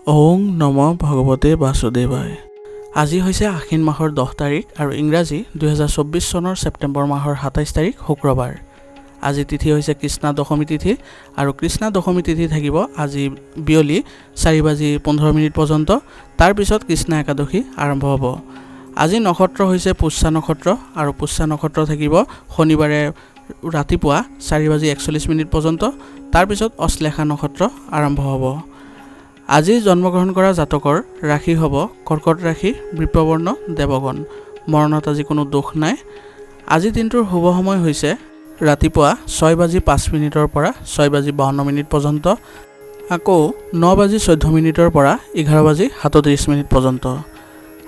ওং নম ভগৱতে বাসুদেৱায়। আজি হৈছে আশ্বিন মাহৰ 10 তাৰিখ আৰু ইংৰাজী 2024 চনৰ ছেপ্টেম্বৰ মাহৰ 27 তাৰিখ শুক্ৰবাৰ। আজি তিথি হৈছে কৃষ্ণা দশমী তিথি আৰু কৃষ্ণা দশমী তিথি থাকিব আজি বিয়লি 4:15 পৰ্যন্ত। তাৰ পিছত কৃষ্ণা একাদশী আৰম্ভ হ'ব। আজি নক্ষত্ৰ হৈছে পুষ্যা নক্ষত্ৰ আৰু পুষ্যা নক্ষত্ৰ থাকিব শনিবাৰে ৰাতিপুৱা 4:41 পৰ্যন্ত। তাৰ পিছত অশ্লেষা নক্ষত্ৰ আৰম্ভ হ'ব। আজি জন্মগ্ৰহণ কৰা জাতকৰ ৰাশি হ'ব কৰ্কট ৰাশি, বৃষবৰ্ণ, দেৱগণ। মৰণত আজি কোনো দোষ নাই। আজি দিনটোৰ শুভ সময় হৈছে ৰাতিপুৱা 6:05 পৰা 6:52 পৰ্যন্ত, আকৌ 9:14 পৰা 11:37 পৰ্যন্ত।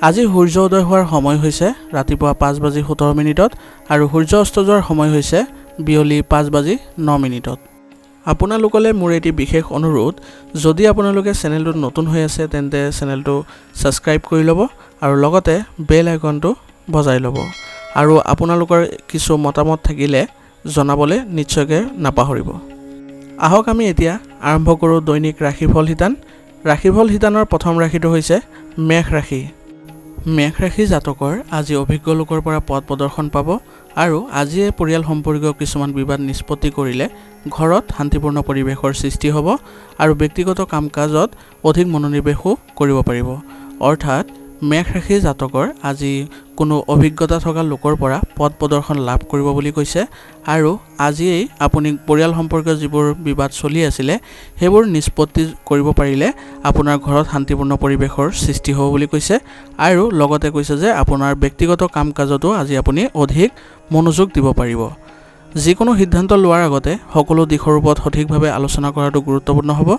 আজি সূৰ্য উদয় হোৱাৰ সময় হৈছে ৰাতিপুৱা 5:17 আৰু সূৰ্য অস্ত যোৱাৰ সময় হৈছে বিয়লি 5:09। আপোনালোকলৈ মোৰ এটি বিশেষ অনুৰোধ, যদি আপোনালোকে চেনেলটোত নতুন হৈ আছে তেন্তে চেনেলটো ছাবস্ক্ৰাইব কৰি ল'ব আৰু লগতে বেল আইকনটো বজাই ল'ব। আৰু আপোনালোকৰ কিছু মতামত থাকিলে জনাবলৈ নিশ্চয়কৈ নাপাহৰিব। আহক আমি এতিয়া আৰম্ভ কৰোঁ দৈনিক ৰাশিফল শিতান। ৰাশিফল শিতানৰ প্ৰথম ৰাশিটো হৈছে মেষ ৰাশি। মেষ ৰাশি জাতকৰ আজি অভিজ্ঞ লোকৰ পৰা পথ প্ৰদৰ্শন পাব আৰু আজিয়ে পৰিয়াল সম্পৰ্কীয় কিছুমান বিবাদ নিষ্পত্তি কৰিলে ঘৰত শান্তিপূৰ্ণ পৰিৱেশৰ সৃষ্টি হ'ব আৰু ব্যক্তিগত কাম কাজত অধিক মনোনিৱেশো কৰিব পাৰিব। অৰ্থাৎ মেষ ৰাশি জাতকৰ আজি কোনো অভিজ্ঞতা থকা লোকৰ পৰা পথ প্ৰদৰ্শন লাভ কৰিব বুলি কৈছে আৰু আজিয়েই আপুনি পৰিয়াল সম্পৰ্কীয় যিবোৰ বিবাদ চলি আছিলে সেইবোৰ নিষ্পত্তি কৰিব পাৰিলে আপোনাৰ ঘৰত শান্তিপূৰ্ণ পৰিৱেশৰ সৃষ্টি হ'ব বুলি কৈছে। আৰু লগতে কৈছে যে আপোনাৰ ব্যক্তিগত কাম কাজতো আজি আপুনি অধিক মনোযোগ দিব পাৰিব। যিকোনো সিদ্ধান্ত লোৱাৰ আগতে সকলো দিশৰ ওপৰত সঠিকভাৱে আলোচনা কৰাটো গুৰুত্বপূৰ্ণ হ'ব।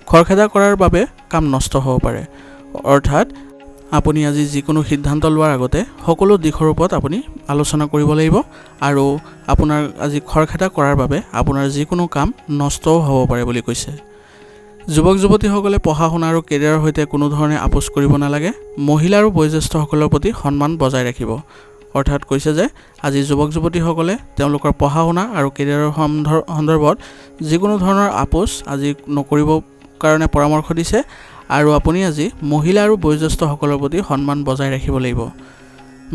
খৰখেদা কৰাৰ বাবে কাম নষ্ট হ'ব পাৰে। অৰ্থাৎ আপুনি আজি যিকোনো সিদ্ধান্ত লোৱাৰ আগতে সকলো দিশৰ ওপৰত আপুনি আলোচনা কৰিব লাগিব আৰু আপোনাৰ আজি খৰখেদা কৰাৰ বাবে আপোনাৰ যিকোনো কাম নষ্টও হ'ব পাৰে বুলি কৈছে। যুৱক যুৱতীসকলে পঢ়া শুনা আৰু কেৰিয়াৰৰ সৈতে কোনো ধৰণে আপোচ কৰিব নালাগে। মহিলা আৰু বয়োজ্যেষ্ঠসকলৰ প্ৰতি সন্মান বজাই ৰাখিব। অৰ্থাৎ কৈছে যে আজি যুৱক যুৱতীসকলে তেওঁলোকৰ পঢ়া শুনা আৰু কেৰিয়াৰৰ সন্দৰ্ভত যিকোনো ধৰণৰ আপোচ আজি নকৰিব কাৰণে পৰামৰ্শ দিছে আৰু আপুনি আজি মহিলা আৰু বয়োজ্যেষ্ঠসকলৰ প্ৰতি সন্মান বজাই ৰাখিব লাগিব।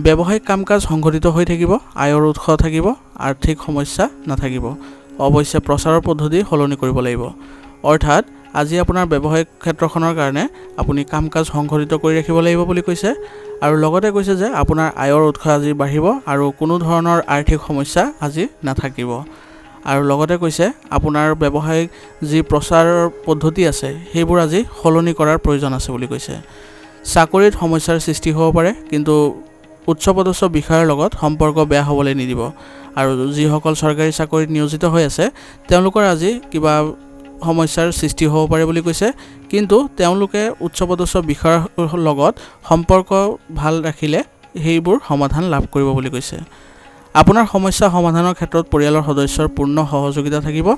ব্যৱসায়িক কাম কাজ সংঘটিত হৈ থাকিব, আয়ৰ উৎস থাকিব, আৰ্থিক সমস্যা নাথাকিব। অৱশ্যে প্ৰচাৰৰ পদ্ধতি সলনি কৰিব লাগিব। অৰ্থাৎ আজি আপোনাৰ ব্যৱসায়িক ক্ষেত্ৰখনৰ কাৰণে আপুনি কাম কাজ সংঘটিত কৰি ৰাখিব লাগিব বুলি কৈছে আৰু লগতে কৈছে যে আপোনাৰ আয়ৰ উৎস আজি বাঢ়িব আৰু কোনো ধৰণৰ আৰ্থিক সমস্যা আজি নাথাকিব। আৰু লগতে কৈছে আপোনাৰ ব্যৱসায়িক যি প্ৰচাৰৰ পদ্ধতি আছে সেইবোৰ আজি সলনি কৰাৰ প্ৰয়োজন আছে বুলি কৈছে। চাকৰিত সমস্যাৰ সৃষ্টি হ'ব পাৰে, কিন্তু উচ্চপদস্থ বিষয়াৰ লগত সম্পৰ্ক বেয়া হ'বলৈ নিদিব। আৰু যিসকল চৰকাৰী চাকৰিত নিয়োজিত হৈ আছে তেওঁলোকৰ আজি কিবা সমস্যাৰ সৃষ্টি হ'ব পাৰে বুলি কৈছে, কিন্তু তেওঁলোকে উচ্চপদস্থ বিষয়াৰ লগত সম্পৰ্ক ভাল ৰাখিলে সেইবোৰ সমাধান লাভ কৰিব বুলি কৈছে। আপোনাৰ সমস্যা সমাধানৰ ক্ষেত্ৰত পৰিয়ালৰ সদস্যৰ পূৰ্ণ সহযোগিতা থাকিব।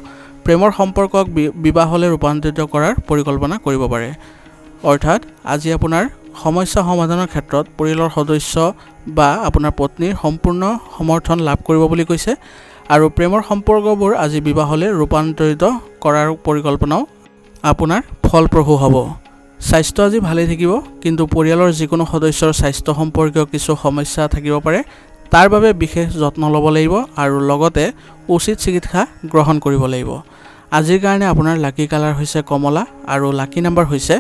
প্ৰেমৰ সম্পৰ্কক বিবাহলৈ ৰূপান্তৰিত কৰাৰ পৰিকল্পনা কৰিব পাৰে। অৰ্থাৎ আজি আপোনাৰ সমস্যা সমাধানৰ ক্ষেত্ৰত পৰিয়ালৰ সদস্য বা আপোনাৰ পত্নীৰ সম্পূৰ্ণ সমৰ্থন লাভ কৰিব বুলি কৈছে আৰু প্ৰেমৰ সম্পৰ্কবোৰ আজি বিবাহলৈ ৰূপান্তৰিত কৰাৰ পৰিকল্পনাও আপোনাৰ ফলপ্ৰসূ হ'ব। স্বাস্থ্য আজি ভালেই থাকিব, কিন্তু পৰিয়ালৰ যিকোনো সদস্যৰ স্বাস্থ্য সম্পৰ্কীয় কিছু সমস্যা থাকিব পাৰে। তাৰ বাবে বিশেষ যত্ন ল'ব লাগিব আৰু লগতে উচিত চিকিৎসা গ্ৰহণ কৰিব লাগিব। আজিৰ কাৰণে আপোনাৰ লাকি কালাৰ হৈছে কমলা আৰু লাকি নাম্বাৰ হৈছে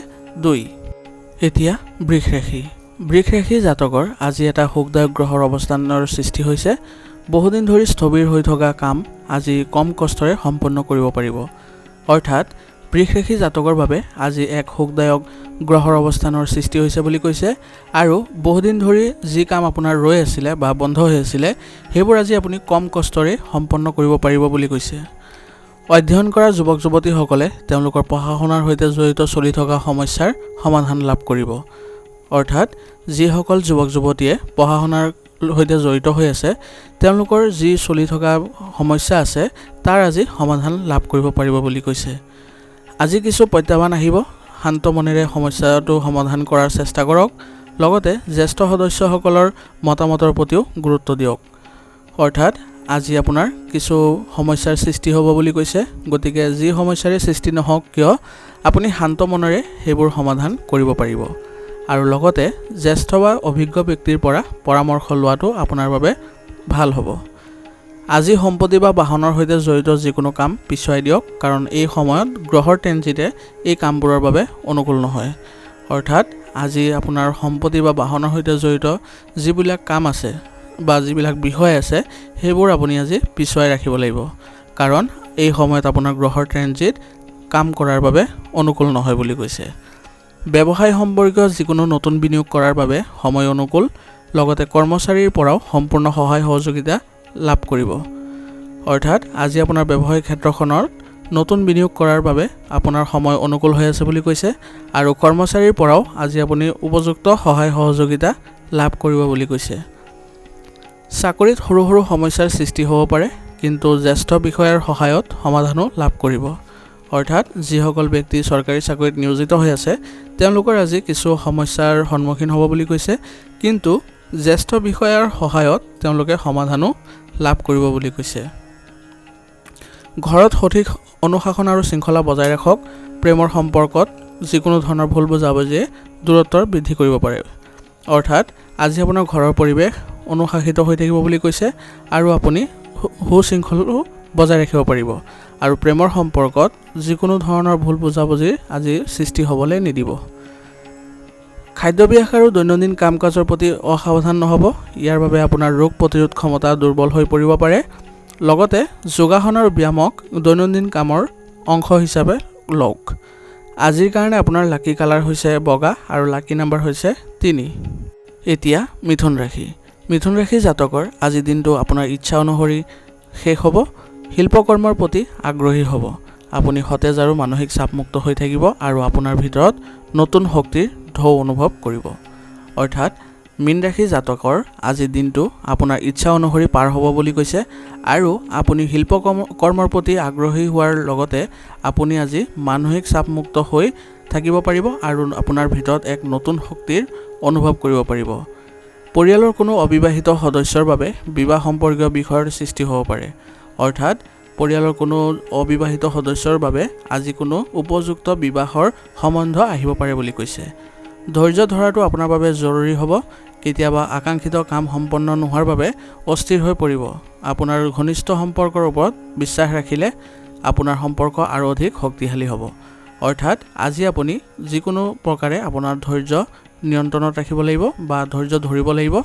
2। এতিয়া বৃষ ৰাশি। বৃষ ৰাশি জাতকৰ আজি এটা সুখদায়ক গ্ৰহৰ অৱস্থানৰ সৃষ্টি হৈছে। বহুদিন ধৰি স্থবিৰ হৈ থকা কাম আজি কম কষ্টৰে সম্পন্ন কৰিব পাৰিব। অৰ্থাৎ বৃষ ৰাশি জাতকৰ বাবে আজি এক সুখদায়ক গ্ৰহৰ অৱস্থানৰ সৃষ্টি হৈছে বুলি কৈছে আৰু বহুদিন ধৰি যি কাম আপোনাৰ ৰৈ আছিলে বা বন্ধ হৈ আছিলে সেইবোৰ আজি আপুনি কম কষ্টৰে সম্পন্ন কৰিব পাৰিব বুলি কৈছে। অধ্যয়ন কৰা যুৱক যুৱতীসকলে তেওঁলোকৰ পঢ়া শুনাৰ সৈতে জড়িত চলি থকা সমস্যাৰ সমাধান লাভ কৰিব। অৰ্থাৎ যিসকল যুৱক যুৱতীয়ে পঢ়া শুনাৰ সৈতে জড়িত হৈ আছে তেওঁলোকৰ যি চলি থকা সমস্যা আছে তাৰ আজি সমাধান লাভ কৰিব পাৰিব বুলি কৈছে। আজি কিছু প্ৰত্যাহ্বান আহিব। শান্ত মনেৰে সমস্যাটো সমাধান কৰাৰ চেষ্টা কৰক। লগতে জ্যেষ্ঠ সদস্যসকলৰ মতামতৰ প্ৰতিও গুৰুত্ব দিয়ক। অৰ্থাৎ আজি আপোনাৰ কিছু সমস্যাৰ সৃষ্টি হ'ব বুলি কৈছে। গতিকে যি সমস্যাৰে সৃষ্টি নহওক কিয় আপুনি শান্ত মনেৰে সেইবোৰ সমাধান কৰিব পাৰিব আৰু লগতে জ্যেষ্ঠ বা অভিজ্ঞ ব্যক্তিৰ পৰা পৰামৰ্শ লোৱাটো আপোনাৰ বাবে ভাল হ'ব। আজি সম্পত্তি বা বাহনৰ সৈতে জড়িত যিকোনো কাম পিছুৱাই দিয়ক, কাৰণ এই সময়ত গ্ৰহৰ ট্ৰেনজিটে এই কামবোৰৰ বাবে অনুকূল নহয়। অৰ্থাৎ আজি আপোনাৰ সম্পত্তি বা বাহনৰ সৈতে জড়িত যিবিলাক কাম আছে বা যিবিলাক বিষয় আছে সেইবোৰ আপুনি আজি পিছুৱাই ৰাখিব লাগিব, কাৰণ এই সময়ত আপোনাৰ গ্ৰহৰ ট্ৰেনজিট কাম কৰাৰ বাবে অনুকূল নহয় বুলি কৈছে। ব্যৱসায় সম্পৰ্কীয় যিকোনো নতুন বিনিয়োগ কৰাৰ বাবে সময় অনুকূল, লগতে কৰ্মচাৰীৰ পৰাও সম্পূৰ্ণ সহায় সহযোগিতা লাভ কৰিব। অৰ্থাৎ আজি আপোনাৰ ব্যৱসায়িক ক্ষেত্ৰখনত নতুন বিনিয়োগ কৰাৰ বাবে আপোনাৰ সময় অনুকূল হৈ আছে বুলি কৈছে আৰু কৰ্মচাৰীৰ পৰাও আজি আপুনি উপযুক্ত সহায় সহযোগিতা লাভ কৰিব বুলি কৈছে। চাকৰিত সৰু সৰু সমস্যাৰ সৃষ্টি হ'ব পাৰে, কিন্তু জ্যেষ্ঠ বিষয়াৰ সহায়ত সমাধানো লাভ কৰিব। অৰ্থাৎ যিসকল ব্যক্তি চৰকাৰী চাকৰিত নিয়োজিত হৈ আছে তেওঁলোকৰ আজি কিছু সমস্যাৰ সন্মুখীন হ'ব বুলি কৈছে, কিন্তু জ্যেষ্ঠ বিষয়াৰ সহায়ত তেওঁলোকে সমাধানো লাভ কৰিব বুলি কৈছে। ঘৰত সঠিক অনুশাসন আৰু শৃংখলা বজাই ৰাখক। প্ৰেমৰ সম্পৰ্কত যিকোনো ধৰণৰ ভুল বুজাবুজিয়ে দূৰত্বৰ বৃদ্ধি কৰিব পাৰে। অৰ্থাৎ আজি আপোনাৰ ঘৰৰ পৰিৱেশ অনুশাসিত হৈ থাকিব বুলি কৈছে আৰু আপুনি সুশৃংখলো বজাই ৰাখিব পাৰিব আৰু প্ৰেমৰ সম্পৰ্কত যিকোনো ধৰণৰ ভুল বুজাবুজিৰ আজি সৃষ্টি হ'বলৈ নিদিব। খাদ্যাভ্যাস আৰু দৈনন্দিন কাম কাজৰ প্ৰতি অসাৱধান নহ'ব, ইয়াৰ বাবে আপোনাৰ ৰোগ প্ৰতিৰোধ ক্ষমতা দুৰ্বল হৈ পৰিব পাৰে। লগতে যোগাসন আৰু ব্যায়ামক দৈনন্দিন কামৰ অংশ হিচাপে লওক। আজিৰ কাৰণে আপোনাৰ লাকি কালাৰ হৈছে বগা আৰু লাকি নাম্বাৰ হৈছে 3। এতিয়া মিথুন ৰাশি। মিথুন ৰাশি জাতকৰ আজি দিনটো আপোনাৰ ইচ্ছা অনুসৰি শেষ হ'ব। শিল্পকৰ্মৰ প্ৰতি আগ্ৰহী হ'ব। আপুনি সতেজ আৰু মানসিক চাপমুক্ত হৈ থাকিব আৰু আপোনাৰ ভিতৰত নতুন শক্তিৰ ঢৌ অনুভৱ কৰিব। অৰ্থাৎ মীন ৰাশি জাতকৰ আজি দিনটো আপোনাৰ ইচ্ছা অনুসৰি পাৰ হ'ব বুলি কৈছে আৰু আপুনি শিল্পকৰ্মৰ প্ৰতি আগ্ৰহী হোৱাৰ লগতে আপুনি আজি মানসিক চাপমুক্ত হৈ থাকিব পাৰিব আৰু আপোনাৰ ভিতৰত এক নতুন শক্তিৰ অনুভৱ কৰিব পাৰিব। পৰিয়ালৰ কোনো অবিবাহিত সদস্যৰ বাবে বিবাহ সম্পৰ্কীয় বিষয়ৰ সৃষ্টি হ'ব পাৰে। অৰ্থাৎ পৰিয়ালৰ কোনো অবিবাহিত সদস্যৰ বাবে আজি কোনো উপযুক্ত বিবাহৰ সম্বন্ধ আহিব পাৰে বুলি কৈছে। ধৈৰ্য ধৰাটো আপোনাৰ বাবে জৰুৰী হ'ব। কেতিয়াবা আকাংক্ষিত কাম সম্পন্ন নোহোৱাৰ বাবে অস্থিৰ হৈ পৰিব। আপোনাৰ ঘনিষ্ঠ সম্পৰ্কৰ ওপৰত বিশ্বাস ৰাখিলে আপোনাৰ সম্পৰ্ক আৰু অধিক শক্তিশালী হ'ব। অৰ্থাৎ আজি আপুনি যিকোনো প্ৰকাৰে আপোনাৰ ধৈৰ্য নিয়ন্ত্ৰণত ৰাখিব লাগিব বা ধৈৰ্য ধৰিব লাগিব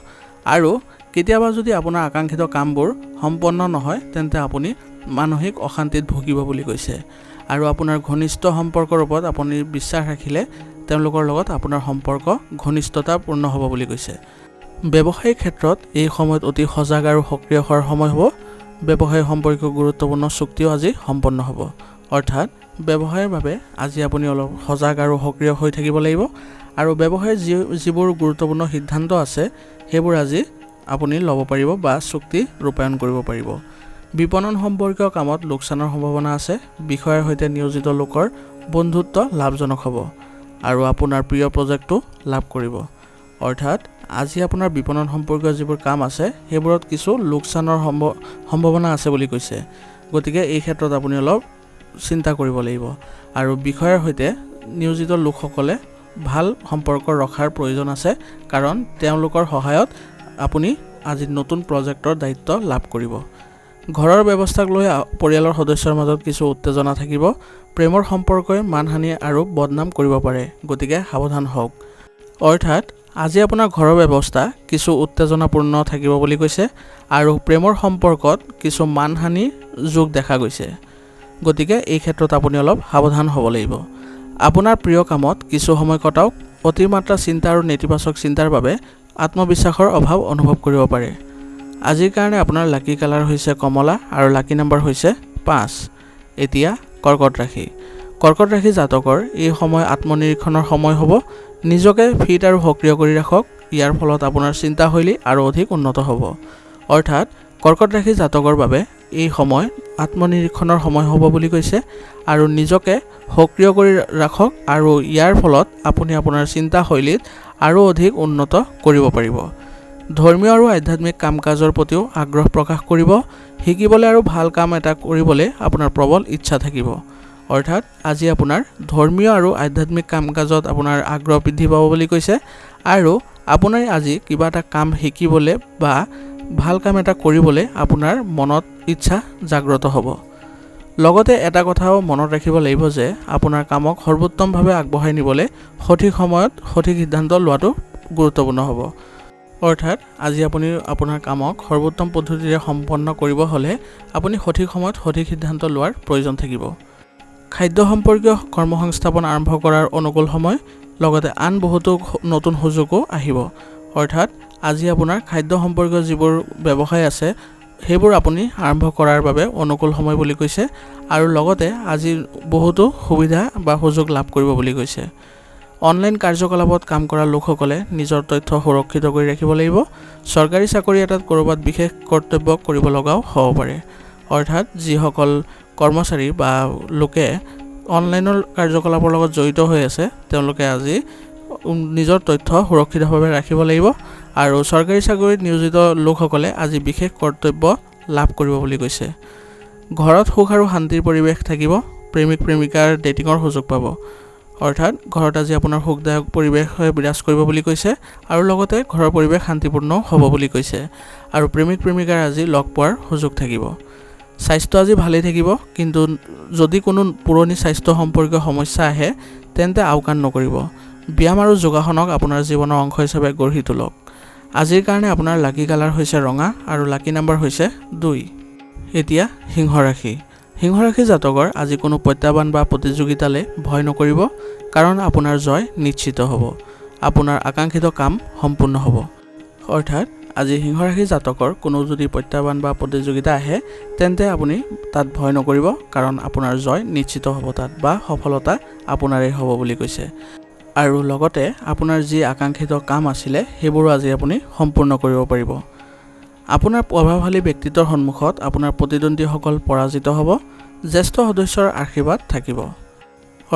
আৰু কেতিয়াবা যদি আপোনাৰ আকাংক্ষিত কামবোৰ সম্পন্ন নহয় তেন্তে আপুনি মানসিক অশান্তিত ভুগিব বুলি কৈছে আৰু আপোনাৰ ঘনিষ্ঠ সম্পৰ্কৰ ওপৰত আপুনি বিশ্বাস ৰাখিলে তেওঁলোকৰ লগত আপোনাৰ সম্পৰ্ক ঘনিষ্ঠতাপূৰ্ণ হ'ব বুলি কৈছে। ব্যৱসায়িক ক্ষেত্ৰত এই সময়ত অতি সজাগ আৰু সক্ৰিয় হোৱাৰ সময় হ'ব। ব্যৱসায় সম্পৰ্কীয় গুৰুত্বপূৰ্ণ চুক্তিও আজি সম্পন্ন হ'ব। অৰ্থাৎ ব্যৱসায়ৰ বাবে আজি আপুনি অলপ সজাগ আৰু সক্ৰিয় হৈ থাকিব লাগিব আৰু ব্যৱসায়ৰ যিবোৰ গুৰুত্বপূৰ্ণ সিদ্ধান্ত আছে সেইবোৰ আজি আপুনি ল'ব পাৰিব বা চুক্তি ৰূপায়ণ কৰিব পাৰিব। বিপণন সম্পৰ্কীয় কামত লোকচানৰ সম্ভাৱনা আছে। বিষয়ৰ সৈতে নিয়োজিত লোকৰ বন্ধুত্ব লাভজনক হ'ব আৰু আপোনাৰ প্ৰিয় প্ৰজেক্টটো লাভ কৰিব। অৰ্থাৎ আজি আপোনাৰ বিপণন সম্পৰ্কীয় যিবোৰ কাম আছে সেইবোৰত কিছু লোকচানৰ সম্ভাৱনা আছে বুলি কৈছে। গতিকে এই ক্ষেত্ৰত আপুনি অলপ চিন্তা কৰিব লাগিব আৰু বিষয়ৰ সৈতে নিয়োজিত লোকসকলে ভাল সম্পৰ্ক ৰখাৰ প্ৰয়োজন আছে, কাৰণ তেওঁলোকৰ সহায়ত আপুনি আজি নতুন প্ৰজেক্টৰ দায়িত্ব লাভ কৰিব। ঘৰৰ ব্যৱস্থাক লৈ পৰিয়ালৰ সদস্যৰ মাজত কিছু উত্তেজনা থাকিব। প্ৰেমৰ সম্পৰ্কই মানহানি আৰু বদনাম কৰিব পাৰে, গতিকে সাৱধান হওক। অৰ্থাৎ আজি আপোনাৰ ঘৰৰ ব্যৱস্থা কিছু উত্তেজনাপূৰ্ণ থাকিব বুলি কৈছে আৰু প্ৰেমৰ সম্পৰ্কত কিছু মানহানি যোগ দেখা গৈছে। গতিকে এই ক্ষেত্ৰত আপুনি অলপ সাৱধান হ'ব লাগিব। আপোনাৰ প্ৰিয় কামত কিছু সময় কটাওক। অতিমাত্ৰা চিন্তা আৰু নেতিবাচক চিন্তাৰ বাবে আত্মবিশ্বাসৰ অভাৱ অনুভৱ কৰিব পাৰে। আজিৰ কাৰণে আপোনাৰ লাকি কালাৰ হৈছে কমলা আৰু লাকি নাম্বাৰ হৈছে 5। এতিয়া কৰ্কট ৰাশি। কৰ্কট ৰাশি জাতকৰ এই সময় আত্মনিৰীক্ষণৰ সময় হ'ব। নিজকে ফিট আৰু সক্ৰিয় কৰি ৰাখক। ইয়াৰ ফলত আপোনাৰ চিন্তাশৈলী আৰু অধিক উন্নত হ'ব। অৰ্থাৎ কৰ্কট ৰাশি জাতকৰ বাবে এই সময় আত্মনিৰীক্ষণৰ সময় হ'ব বুলি কৈছে আৰু নিজকে সক্ৰিয় কৰি ৰাখক আৰু ইয়াৰ ফলত আপুনি আপোনাৰ চিন্তাশৈলীত আৰু অধিক উন্নত কৰিব পাৰিব। ধৰ্মীয় আৰু আধ্যাত্মিক কাম কাজৰ প্ৰতিও আগ্ৰহ প্ৰকাশ কৰিব। শিকিবলৈ আৰু ভাল কাম এটা কৰিবলৈ আপোনাৰ প্ৰবল ইচ্ছা থাকিব। অৰ্থাৎ আজি আপোনাৰ ধৰ্মীয় আৰু আধ্যাত্মিক কাম-কাজত আপোনাৰ আগ্ৰহ বৃদ্ধি পাব বুলি কৈছে আৰু আপোনাৰ আজি কিবা এটা কাম শিকিবলৈ বা ভাল কাম এটা কৰিবলৈ আপোনাৰ মনত ইচ্ছা জাগ্ৰত হ'ব। লগতে এটা কথাও মনত ৰাখিব লাগিব যে আপোনাৰ কামক সৰ্বোত্তমভাৱে আগবঢ়াই নিবলৈ সঠিক সময়ত সঠিক সিদ্ধান্ত লোৱাটো গুৰুত্বপূৰ্ণ হ'ব। অৰ্থাৎ আজি আপুনি আপোনাৰ কামক সৰ্বোত্তম পদ্ধতিৰে সম্পন্ন কৰিব হ'লে আপুনি সঠিক সময়ত সঠিক সিদ্ধান্ত লোৱাৰ প্ৰয়োজন থাকিব। খাদ্য সম্পৰ্কীয় কৰ্মসংস্থাপন আৰম্ভ কৰাৰ অনুকূল সময়, লগতে আন বহুতো নতুন সুযোগো আহিব। অৰ্থাৎ আজি আপোনাৰ খাদ্য সম্পৰ্কীয় যিবোৰ ব্যৱসায় আছে সেইবোৰ আপুনি আৰম্ভ কৰাৰ বাবে অনুকূল সময় বুলি কৈছে আৰু লগতে আজি বহুতো সুবিধা বা সুযোগ লাভ কৰিব বুলি কৈছে। অনলাইন কাৰ্যকলাপত কাম কৰা লোকসকলে নিজৰ তথ্য সুৰক্ষিত কৰি ৰাখিব লাগিব। চৰকাৰী চাকৰি এটাত ক'ৰবাত বিশেষ কৰ্তব্য কৰিব লগাও হ'ব পাৰে। অৰ্থাৎ যিসকল কৰ্মচাৰী বা লোকে অনলাইনৰ কাৰ্যকলাপৰ লগত জড়িত হৈ আছে তেওঁলোকে আজি নিজৰ তথ্য সুৰক্ষিতভাৱে ৰাখিব লাগিব আৰু চৰকাৰী চাকৰিত নিয়োজিত লোকসকলে আজি বিশেষ কৰ্তব্য লাভ কৰিব বুলি কৈছে। ঘৰত সুখ আৰু শান্তিৰ পৰিৱেশ থাকিব, প্ৰেমিক প্ৰেমিকাৰ ডেটিঙৰ সুযোগ পাব। অৰ্থাৎ ঘৰত আজি আপোনাৰ সুখদায়ক পৰিৱেশ বিৰাজ কৰিব বুলি কৈছে আৰু লগতে ঘৰৰ পৰিৱেশ শান্তিপূৰ্ণ হ'ব বুলি কৈছে আৰু প্ৰেমিক প্ৰেমিকাৰ আজি লগ পোৱাৰ সুযোগ থাকিব। স্বাস্থ্য আজি ভালেই থাকিব, কিন্তু যদি কোনো পুৰণি স্বাস্থ্য সম্পৰ্কীয় সমস্যা আহে তেন্তে আওকাণ নকৰিব। ব্যায়াম আৰু যোগাসনক আপোনাৰ জীৱনৰ অংশ হিচাপে গঢ়ি তোলক। আজিৰ কাৰণে আপোনাৰ লাকি কালাৰ হৈছে ৰঙা আৰু লাকি নাম্বাৰ হৈছে 2। এতিয়া সিংহ ৰাশি। সিংহ ৰাশি জাতকৰ আজি কোনো প্ৰত্যাহ্বান বা প্ৰতিযোগিতালৈ ভয় নকৰিব, কাৰণ আপোনাৰ জয় নিশ্চিত হ'ব। আপোনাৰ আকাংক্ষিত কাম সম্পূৰ্ণ হ'ব। অৰ্থাৎ আজি সিংহ ৰাশি জাতকৰ কোনো যদি প্ৰত্যাহ্বান বা প্ৰতিযোগিতা আহে তেন্তে আপুনি তাত ভয় নকৰিব, কাৰণ আপোনাৰ জয় নিশ্চিত হ'ব তাত বা সফলতা আপোনাৰেই হ'ব বুলি কৈছে। আৰু লগতে আপোনাৰ যি আকাংক্ষিত কাম আছিলে সেইবোৰো আজি আপুনি সম্পূৰ্ণ কৰিব পাৰিব। আপোনাৰ প্ৰভাৱশালী ব্যক্তিত্বৰ সন্মুখত আপোনাৰ প্ৰতিদ্বন্দ্বীসকল পৰাজিত হ'ব। জ্যেষ্ঠ সদস্যৰ আশীৰ্বাদ থাকিব।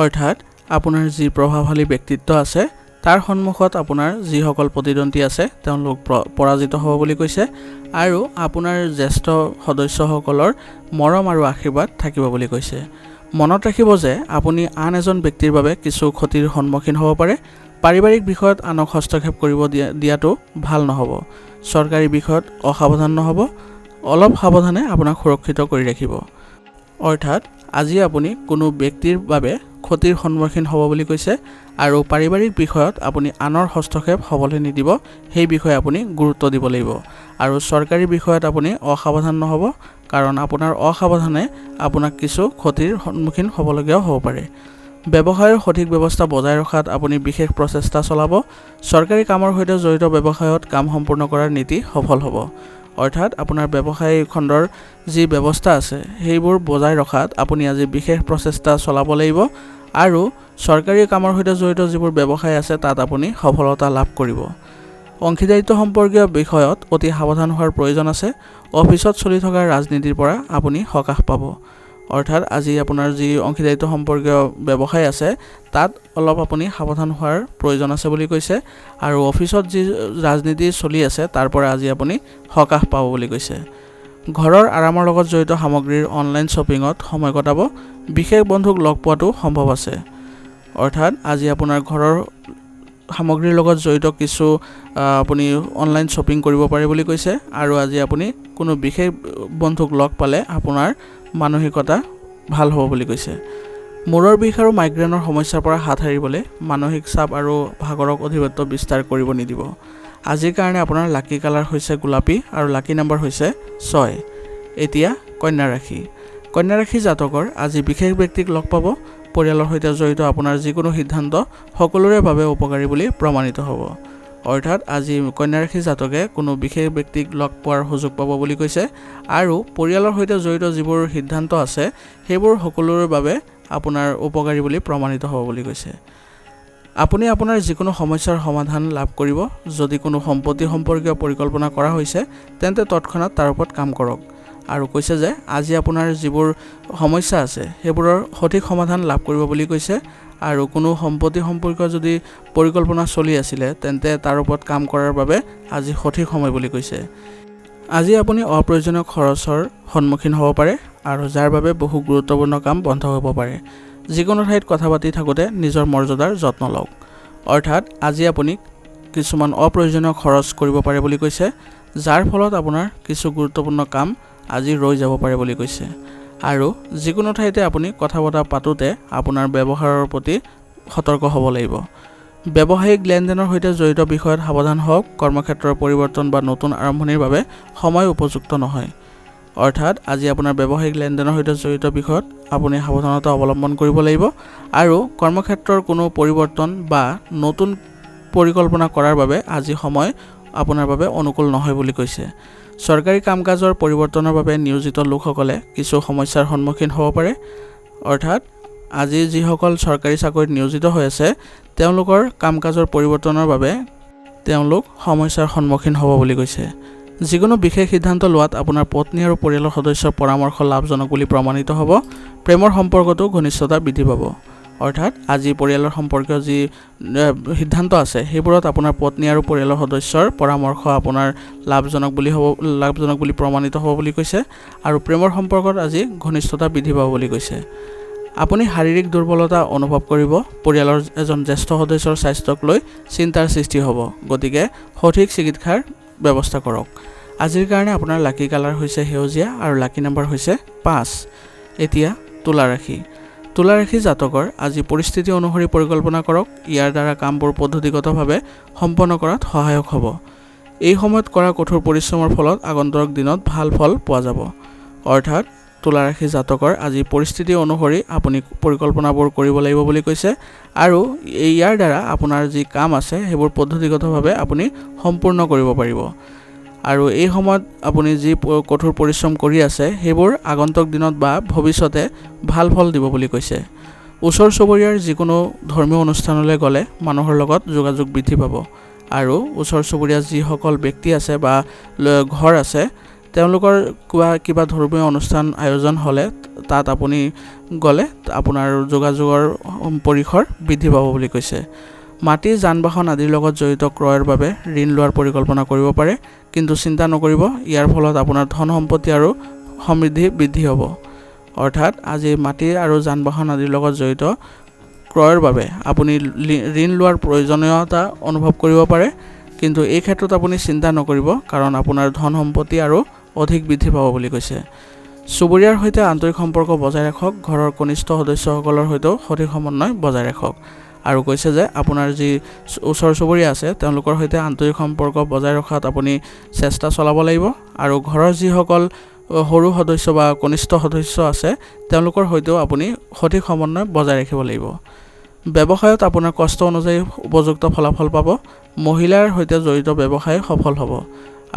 অৰ্থাৎ আপোনাৰ যি প্ৰভাৱশালী ব্যক্তিত্ব আছে তাৰ সন্মুখত আপোনাৰ যিসকল প্ৰতিদ্বন্দ্বী আছে তেওঁলোক পৰাজিত হ'ব বুলি কৈছে আৰু আপোনাৰ জ্যেষ্ঠ সদস্যসকলৰ মৰম আৰু আশীৰ্বাদ থাকিব বুলি কৈছে। মনত ৰাখিব যে আপুনি আন এজন ব্যক্তিৰ বাবে কিছু ক্ষতিৰ সন্মুখীন হ'ব পাৰে। পাৰিবাৰিক বিষয়ত আনক হস্তক্ষেপ কৰিব দিয়াটো ভাল নহ'ব। চৰকাৰী বিষয়ত অসাৱধান নহ'ব। অলপ সাৱধানে আপোনাক সুৰক্ষিত কৰি ৰাখিব। অৰ্থাৎ আজি আপুনি কোনো ব্যক্তিৰ বাবে ক্ষতিৰ সন্মুখীন হ'ব বুলি কৈছে আৰু পাৰিবাৰিক বিষয়ত আপুনি আনৰ হস্তক্ষেপ হ'বলৈ নিদিব, সেই বিষয়ে আপুনি গুৰুত্ব দিব লাগিব। আৰু চৰকাৰী বিষয়ত আপুনি অসাৱধান নহ'ব, কাৰণ আপোনাৰ অসাৱধানে আপোনাক কিছু ক্ষতিৰ সন্মুখীন হ'বলগীয়াও হ'ব পাৰে। ব্যৱসায়ৰ সঠিক ব্যৱস্থা বজাই ৰখাত আপুনি বিশেষ প্ৰচেষ্টা চলাব। চৰকাৰী কামৰ সৈতে জড়িত ব্যৱসায়ত কাম সম্পূৰ্ণ কৰাৰ নীতি সফল হ'ব। অৰ্থাৎ আপোনাৰ ব্যৱসায় খণ্ডৰ যি ব্যৱস্থা আছে সেইবোৰ বজাই ৰখাত আপুনি আজি বিশেষ প্ৰচেষ্টা চলাব লাগিব আৰু চৰকাৰী কামৰ সৈতে জড়িত যিবোৰ ব্যৱসায় আছে তাত আপুনি সফলতা লাভ কৰিব। অংশীদাৰিত্ব সম্পৰ্কীয় বিষয়ত অতি সাৱধান হোৱাৰ প্ৰয়োজন আছে। অফিচত চলি থকা ৰাজনীতিৰ পৰা আপুনি সকাহ পাব। অৰ্থাৎ আজি আপোনাৰ যি অংশীদাৰিত্ব সম্পৰ্কীয় ব্যৱসায় আছে তাত অলপ আপুনি সাৱধান হোৱাৰ প্ৰয়োজন আছে বুলি কৈছে আৰু অফিচত যি ৰাজনীতি চলি আছে তাৰ পৰা আজি আপুনি সকাহ পাব বুলি কৈছে। ঘৰৰ আৰামৰ লগত জড়িত সামগ্ৰীৰ অনলাইন শ্বপিঙত সময় কটাব। বিশেষ বন্ধুক লগ পোৱাটো সম্ভৱ আছে। অৰ্থাৎ আজি আপোনাৰ ঘৰৰ সামগ্ৰীৰ লগত জড়িত কিছু আপুনি অনলাইন শ্বপিং কৰিব পাৰে বুলি কৈছে আৰু আজি আপুনি কোনো বিশেষ বন্ধুক লগ পালে আপোনাৰ মানসিকতা ভাল হ'ব বুলি কৈছে। মূৰৰ বিষ আৰু মাইগ্ৰেনৰ সমস্যাৰ পৰা হাত সাৰিবলৈ মানসিক চাপ আৰু ভাগৰক অধিপত্য বিস্তাৰ কৰিব নিদিব। আজিৰ কাৰণে আপোনাৰ লাকি কালাৰ হৈছে গোলাপী আৰু লাকি নাম্বাৰ হৈছে 6। এতিয়া কন্যা ৰাশি। কন্যা ৰাশি জাতকৰ আজি বিশেষ ব্যক্তিক লগ পাব। পৰিয়ালৰ সৈতে জড়িত আপোনাৰ যিকোনো সিদ্ধান্ত সকলোৰে বাবে উপকাৰী বুলি প্ৰমাণিত হ'ব। অৰ্থাৎ আজি কন্যা ৰাশি জাতকে কোনো বিশেষ ব্যক্তিক লগ পোৱাৰ সুযোগ পাব বুলি কৈছে আৰু পৰিয়ালৰ সৈতে জড়িত যিবোৰ সিদ্ধান্ত আছে সেইবোৰ সকলোৰে বাবে আপোনাৰ উপকাৰী বুলি প্ৰমাণিত হ'ব বুলি কৈছে। আপুনি আপোনাৰ যিকোনো সমস্যাৰ সমাধান লাভ কৰিব। যদি কোনো সম্পত্তি সম্পৰ্কীয় পৰিকল্পনা কৰা হৈছে তেন্তে তৎক্ষণাত তাৰ ওপৰত কাম কৰক। আৰু কৈছে যে আজি আপোনাৰ যিবোৰ সমস্যা আছে সেইবোৰৰ সঠিক সমাধান লাভ কৰিব বুলি কৈছে আৰু কোনো সম্পত্তি সম্পৰ্কীয় যদি পৰিকল্পনা চলি আছিলে তেন্তে তাৰ ওপৰত কাম কৰাৰ বাবে আজি সঠিক সময় বুলি কৈছে। আজি আপুনি অপ্ৰয়োজনীয় খৰচৰ সন্মুখীন হ'ব পাৰে আৰু যাৰ বাবে বহু গুৰুত্বপূৰ্ণ কাম বন্ধ হ'ব পাৰে। যিকোনো ঠাইত কথা পাতি থাকোঁতে নিজৰ মৰ্যাদাৰ যত্ন লওক। অৰ্থাৎ আজি আপুনি কিছুমান অপ্ৰয়োজনীয় খৰচ কৰিব পাৰে বুলি কৈছে, যাৰ ফলত আপোনাৰ কিছু গুৰুত্বপূৰ্ণ কাম আজি ৰৈ যাব পাৰে বুলি কৈছে। আৰু যিকোনো ঠাইতে আপুনি কথা বতৰা পাতোঁতে আপোনাৰ ব্যৱহাৰৰ প্ৰতি সতৰ্ক হ'ব লাগিব। ব্যৱসায়িক লেনদেনৰ সৈতে জড়িত বিষয়ত সাৱধান হওক। কৰ্মক্ষেত্ৰৰ পৰিৱৰ্তন বা নতুন আৰম্ভণিৰ বাবে সময় উপযুক্ত নহয়। অৰ্থাৎ আজি আপোনাৰ ব্যৱসায়িক লেনদেনৰ সৈতে জড়িত বিষয়ত আপুনি সাৱধানতা অৱলম্বন কৰিব লাগিব আৰু কৰ্মক্ষেত্ৰৰ কোনো পৰিৱৰ্তন বা নতুন পৰিকল্পনা কৰাৰ বাবে আজি সময় আপোনাৰ বাবে অনুকূল নহয় বুলি কৈছে। চৰকাৰী কাম-কাজৰ পৰিৱৰ্তনৰ বাবে নিয়োজিত লোকসকলে কিছু সমস্যাৰ সন্মুখীন হ'ব পাৰে। অৰ্থাৎ আজি যিসকল চৰকাৰী চাকৰিত নিয়োজিত হৈ আছে তেওঁলোকৰ কাম-কাজৰ পৰিৱৰ্তনৰ বাবে তেওঁলোক সমস্যাৰ সন্মুখীন হ'ব বুলি কৈছে। যিকোনো বিশেষ সিদ্ধান্ত লোৱাত আপোনাৰ পত্নী আৰু পৰিয়ালৰ সদস্যৰ পৰামৰ্শ লাভজনক বুলি প্ৰমাণিত হ'ব। প্ৰেমৰ সম্পৰ্কতো ঘনিষ্ঠতা বৃদ্ধি পাব। অৰ্থাৎ আজি পৰিয়ালৰ সম্পৰ্কীয় যি সিদ্ধান্ত আছে সেইবোৰত আপোনাৰ পত্নী আৰু পৰিয়ালৰ সদস্যৰ পৰামৰ্শ আপোনাৰ লাভজনক বুলি প্ৰমাণিত হ'ব বুলি কৈছে। আৰু প্ৰেমৰ সম্পৰ্কত আজি ঘনিষ্ঠতা বৃদ্ধি পাব বুলি কৈছে। আপুনি শাৰীৰিক দুৰ্বলতা অনুভৱ কৰিব। পৰিয়ালৰ এজন জ্যেষ্ঠ সদস্যৰ স্বাস্থ্যক লৈ চিন্তাৰ সৃষ্টি হ'ব, গতিকে সঠিক চিকিৎসাৰ ব্যৱস্থা কৰক। আজিৰ কাৰণে আপোনাৰ লাকি কালাৰ হৈছে সেউজীয়া আৰু লাকি নম্বৰ হৈছে 5। এতিয়া তুলা ৰাশি। তুলা ৰাশি জাতকৰ আজি পৰিস্থিতি অনুসৰি পৰিকল্পনা কৰক। ইয়াৰ দ্বাৰা কামবোৰ পদ্ধতিগতভাৱে সম্পন্ন কৰাত সহায়ক হ'ব। এই সময়ত কৰা কঠোৰ পৰিশ্ৰমৰ ফলত আগন্তুক দিনত ভাল ফল পোৱা যাব। অৰ্থাৎ তুলা ৰাশি জাতকৰ আজি পৰিস্থিতি অনুসৰি আপুনি পৰিকল্পনাবোৰ কৰিব লাগিব বুলি কৈছে আৰু ইয়াৰ দ্বাৰা আপোনাৰ যি কাম আছে সেইবোৰ পদ্ধতিগতভাৱে আপুনি সম্পূৰ্ণ কৰিব পাৰিব। আৰু এই সময়ত আপুনি যি কঠোৰ পৰিশ্ৰম কৰি আছে সেইবোৰ আগন্তুক দিনত বা ভৱিষ্যতে ভাল ফল দিব বুলি কৈছে। ওচৰ চুবুৰীয়াৰ যিকোনো ধৰ্মীয় অনুষ্ঠানলৈ গ'লে মানুহৰ লগত যোগাযোগ বৃদ্ধি পাব আৰু ওচৰ চুবুৰীয়া যিসকল ব্যক্তি আছে বা ঘৰ আছে তেওঁলোকৰ কিবা ধৰ্মীয় অনুষ্ঠান আয়োজন হ'লে তাত আপুনি গ'লে আপোনাৰ যোগাযোগৰ পৰিসৰ বৃদ্ধি পাব বুলি কৈছে। মাটি যান-বাহন আদিৰ লগত জড়িত ক্ৰয়ৰ বাবে ঋণ লোৱাৰ পৰিকল্পনা কৰিব পাৰে, কিন্তু চিন্তা নকৰিব, ইয়াৰ ফলত আপোনাৰ ধন সম্পত্তি আৰু সমৃদ্ধি বৃদ্ধি হ'ব। অৰ্থাৎ আজি মাটি আৰু যান-বাহন আদিৰ লগত জড়িত ক্ৰয়ৰ বাবে আপুনি ঋণ লোৱাৰ প্ৰয়োজনীয়তা অনুভৱ কৰিব পাৰে, কিন্তু এই ক্ষেত্ৰত আপুনি চিন্তা নকৰিব, কাৰণ আপোনাৰ ধন সম্পত্তি আৰু অধিক বৃদ্ধি পাব বুলি কৈছে। চুবুৰীয়াৰ সৈতে আন্তৰিক সম্পৰ্ক বজাই ৰাখক। ঘৰৰ কনিষ্ঠ সদস্যসকলৰ সৈতেও সঠিক সমন্বয় বজাই ৰাখক। আৰু কৈছে যে আপোনাৰ যি ওচৰ চুবুৰীয়া আছে তেওঁলোকৰ সৈতে আন্তৰিক সম্পৰ্ক বজাই ৰখাত আপুনি চেষ্টা চলাব লাগিব আৰু ঘৰৰ যিসকল সৰু সদস্য বা কনিষ্ঠ সদস্য আছে তেওঁলোকৰ সৈতেও আপুনি সঠিক সমন্বয় বজাই ৰাখিব লাগিব। ব্যৱসায়ত আপোনাৰ কষ্ট অনুযায়ী উপযুক্ত ফলাফল পাব। মহিলাৰ সৈতে জড়িত ব্যৱসায় সফল হ'ব।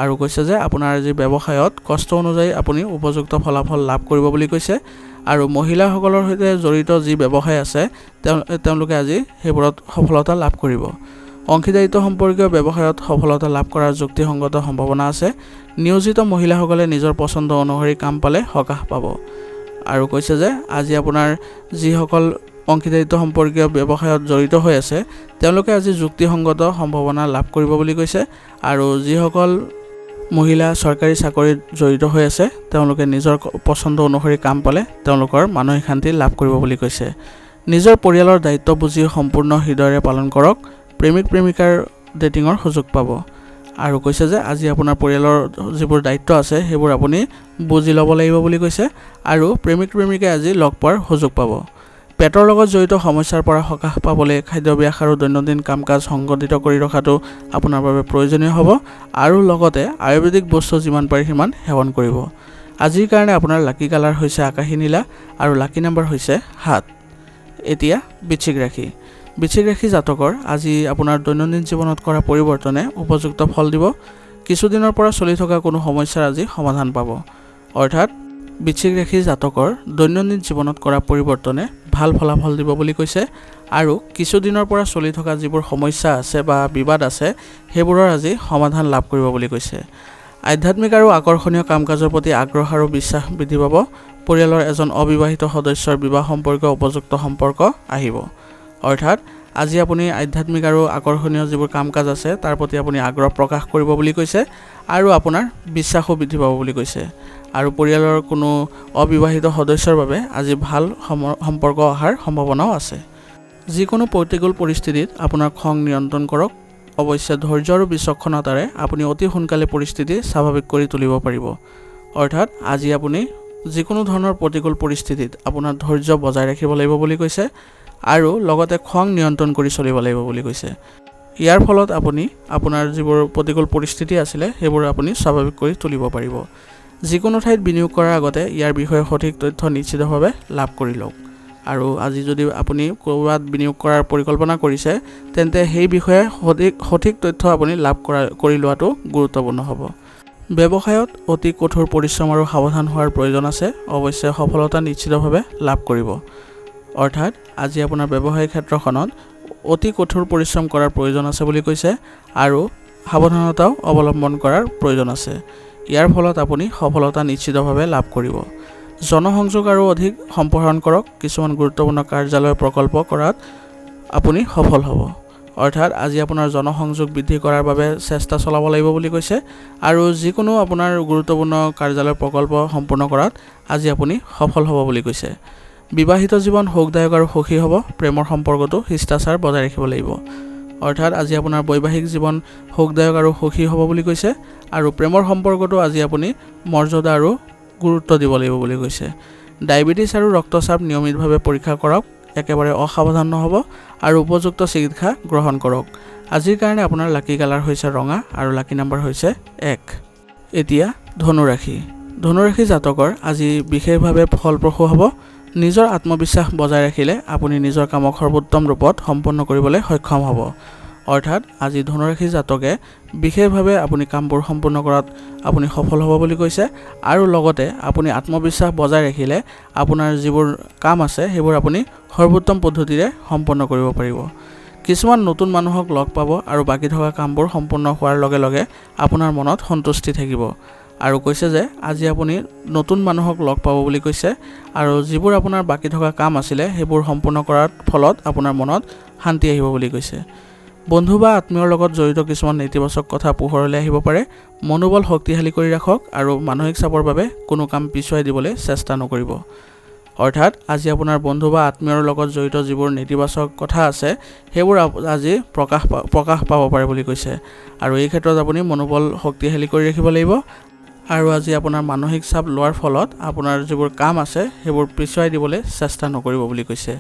আৰু কৈছে যে আপোনাৰ যি ব্যৱসায়ত কষ্ট অনুযায়ী আপুনি উপযুক্ত ফলাফল লাভ কৰিব বুলি কৈছে। আৰু মহিলাসকলৰ সৈতে জড়িত যি ব্যৱসায় আছে তেওঁলোকে আজি সেইবোৰত সফলতা লাভ কৰিব। অংশীদাৰিত্ব সম্পৰ্কীয় ব্যৱসায়ত সফলতা লাভ কৰাৰ যুক্তিসংগত সম্ভাৱনা আছে। নিয়োজিত মহিলাসকলে নিজৰ পচন্দ অনুসৰি কাম পালে সকাহ পাব। আৰু কৈছে যে আজি আপোনাৰ যিসকল অংশীদাৰিত্ব সম্পৰ্কীয় ব্যৱসায়ত জড়িত হৈ আছে তেওঁলোকে আজি যুক্তিসংগত সম্ভাৱনা লাভ কৰিব বুলি কৈছে। আৰু যিসকল মহিলা চৰকাৰী চাকৰিত জড়িত হৈ আছে তেওঁলোকে নিজৰ পচন্দ অনুসৰি কাম পালে তেওঁলোকৰ মানসিক শান্তি লাভ কৰিব বুলি কৈছে। নিজৰ পৰিয়ালৰ দায়িত্ব বুজি সম্পূৰ্ণ হৃদয়েৰে পালন কৰক। প্ৰেমিক প্ৰেমিকাৰ ডেটিঙৰ সুযোগ পাব। আৰু কৈছে যে আজি আপোনাৰ পৰিয়ালৰ যিবোৰ দায়িত্ব আছে সেইবোৰ আপুনি বুজি ল'ব লাগিব বুলি কৈছে। আৰু প্ৰেমিক প্ৰেমিকাই আজি লগ পোৱাৰ সুযোগ পাব। পেটৰ লগত জড়িত সমস্যাৰ পৰা সকাহ পাবলৈ খাদ্যাভ্যাস আৰু দৈনন্দিন কাম কাজ সংগঠিত কৰি ৰখাটো আপোনাৰ বাবে প্ৰয়োজনীয় হ'ব। আৰু লগতে আয়ুৰ্বেদিক বস্তু যিমান পাৰি সিমান সেৱন কৰিব। আজিৰ কাৰণে আপোনাৰ লাকি কালাৰ হৈছে আকাশী নীলা আৰু লাকি নম্বৰ হৈছে 7। এতিয়া বৃশ্চিক ৰাশি। বৃশ্চিক ৰাশি জাতকৰ আজি আপোনাৰ দৈনন্দিন জীৱনত কৰা পৰিৱৰ্তনে উপযুক্ত ফল দিব। কিছুদিনৰ পৰা চলি থকা কোনো সমস্যাৰ আজি সমাধান পাব। অৰ্থাৎ বৃশ্চিক ৰাশি জাতকৰ দৈনন্দিন জীৱনত কৰা পৰিৱৰ্তনে ভাল ফলাফল দিব বুলি কৈছে। আৰু কিছুদিনৰ পৰা চলি থকা যিবোৰ সমস্যা আছে বা বিবাদ আছে সেইবোৰৰ আজি সমাধান লাভ কৰিব বুলি কৈছে। আধ্যাত্মিক আৰু আকৰ্ষণীয় কাম কাজৰ প্ৰতি আগ্ৰহ আৰু বিশ্বাস বৃদ্ধি পাব। পৰিয়ালৰ এজন অবিবাহিত সদস্যৰ বিবাহ সম্পৰ্কীয় উপযুক্ত সম্পৰ্ক আহিব। অৰ্থাৎ আজি আপুনি আধ্যাত্মিক আৰু আকৰ্ষণীয় যিবোৰ কাম কাজ আছে তাৰ প্ৰতি আপুনি আগ্ৰহ প্ৰকাশ কৰিব বুলি কৈছে আৰু আপোনাৰ বিশ্বাসো বৃদ্ধি পাব বুলি কৈছে আৰু পৰিয়ালৰ কোনো অবিবাহিত সদস্যৰ বাবে আজি ভাল সম্পৰ্ক অহাৰ সম্ভাৱনাও আছে যিকোনো প্ৰতিকূল পৰিস্থিতিত আপোনাৰ খং নিয়ন্ত্ৰণ কৰক অৱশ্যে ধৈৰ্য আৰু বিচক্ষণতাৰে আপুনি অতি সোনকালে পৰিস্থিতি স্বাভাৱিক কৰি তুলিব পাৰিব অৰ্থাৎ আজি আপুনি যিকোনো ধৰণৰ প্ৰতিকূল পৰিস্থিতিত আপোনাৰ ধৈৰ্য বজাই ৰাখিব লাগিব বুলি কৈছে আৰু লগতে খং নিয়ন্ত্ৰণ কৰি চলিব লাগিব বুলি কৈছে ইয়াৰ ফলত আপুনি আপোনাৰ যিবোৰ প্ৰতিকূল পৰিস্থিতি আছিলে সেইবোৰ আপুনি স্বাভাৱিক কৰি তুলিব পাৰিব যিকোনো ঠাইত বিনিয়োগ কৰাৰ আগতে ইয়াৰ বিষয়ে সঠিক তথ্য নিশ্চিতভাৱে লাভ কৰি লওক আৰু আজি যদি আপুনি ক'ৰবাত বিনিয়োগ কৰাৰ পৰিকল্পনা কৰিছে তেন্তে সেই বিষয়ে সঠিক তথ্য আপুনি লাভ কৰি লোৱাটো গুৰুত্বপূৰ্ণ হ'ব ব্যৱসায়ত অতি কঠোৰ পৰিশ্ৰম আৰু সাৱধান হোৱাৰ প্ৰয়োজন আছে অৱশ্যে সফলতা নিশ্চিতভাৱে লাভ কৰিব অৰ্থাৎ আজি আপোনাৰ ব্যৱসায়িক ক্ষেত্ৰখনত অতি কঠোৰ পৰিশ্ৰম কৰাৰ প্ৰয়োজন আছে বুলি কৈছে আৰু সাৱধানতাও অৱলম্বন কৰাৰ প্ৰয়োজন আছে ইয়াৰ ফলত আপুনি সফলতা নিশ্চিতভাৱে লাভ কৰিব জনসংযোগ আৰু অধিক সম্প্ৰসাৰণ কৰক কিছুমান গুৰুত্বপূৰ্ণ কাৰ্যালয় প্ৰকল্প কৰাত আপুনি সফল হ'ব অৰ্থাৎ আজি আপোনাৰ জনসংযোগ বৃদ্ধি কৰাৰ বাবে চেষ্টা চলাব লাগিব বুলি কৈছে আৰু যিকোনো আপোনাৰ গুৰুত্বপূৰ্ণ কাৰ্যালয় প্ৰকল্প সম্পূৰ্ণ কৰাত আজি আপুনি সফল হ'ব বুলি কৈছে বিবাহিত জীৱন সুখদায়ক আৰু সুখী হ'ব প্ৰেমৰ সম্পৰ্কটো শিষ্টাচাৰ বজাই ৰাখিব লাগিব অৰ্থাৎ আজি আপোনাৰ বৈবাহিক জীৱন সুখদায়ক আৰু সুখী হ'ব বুলি কৈছে আৰু প্ৰেমৰ সম্পৰ্কটো আজি আপুনি মৰ্যাদা আৰু গুৰুত্ব দিব লাগিব বুলি কৈছে ডায়েবেটিছ আৰু ৰক্তচাপ নিয়মিতভাৱে পৰীক্ষা কৰক একেবাৰে অসাৱধান নহ'ব আৰু উপযুক্ত চিকিৎসা গ্ৰহণ কৰক আজিৰ কাৰণে আপোনাৰ লাকি কালাৰ হৈছে ৰঙা আৰু লাকি নম্বৰ হৈছে 1 এতিয়া ধনুৰাশি জাতকৰ আজি বিশেষভাৱে ফলপ্ৰসূ হ'ব নিজৰ আত্মবিশ্বাস বজাই ৰাখিলে আপুনি নিজৰ কামক সৰ্বোত্তম ৰূপত সম্পন্ন কৰিবলৈ সক্ষম হ'ব অৰ্থাৎ আজি ধনুৰাশি জাতকে বিশেষভাৱে আপুনি কামবোৰ সম্পূৰ্ণ কৰাত আপুনি সফল হ'ব বুলি কৈছে আৰু লগতে আপুনি আত্মবিশ্বাস বজাই ৰাখিলে আপোনাৰ যিবোৰ কাম আছে সেইবোৰ আপুনি সৰ্বোত্তম পদ্ধতিৰে সম্পন্ন কৰিব পাৰিব কিছুমান নতুন মানুহক লগ পাব আৰু বাকি থকা কামবোৰ সম্পূৰ্ণ হোৱাৰ লগে লগে আপোনাৰ মনত সন্তুষ্টি থাকিব আৰু কৈছে যে আজি আপুনি নতুন মানুহক লগ পাব বুলি কৈছে আৰু যিবোৰ আপোনাৰ বাকি থকা কাম আছিলে সেইবোৰ সম্পূৰ্ণ কৰাৰ ফলত আপোনাৰ মনত শান্তি আহিব বুলি কৈছে বন্ধু বা আত্মীয়ৰ লগত জড়িত কিছুমান নেতিবাচক কথা পোহৰলৈ আহিব পাৰে মনোবল শক্তিশালী কৰি ৰাখক আৰু মানসিক চাপৰ বাবে কোনো কাম পিছুৱাই দিবলৈ চেষ্টা নকৰিব অৰ্থাৎ আজি আপোনাৰ বন্ধু বা আত্মীয়ৰ লগত জড়িত যিবোৰ নেতিবাচক কথা আছে সেইবোৰ আজি প্ৰকাশ পাব পাৰে বুলি কৈছে আৰু এই ক্ষেত্ৰত আপুনি মনোবল শক্তিশালী কৰি ৰাখিব লাগিব আৰু আজি আপোনাৰ মানসিক চাপ লোৱাৰ ফলত আপোনাৰ যিবোৰ কাম আছে সেইবোৰ পিছুৱাই দিবলৈ চেষ্টা নকৰিব বুলি কৈছে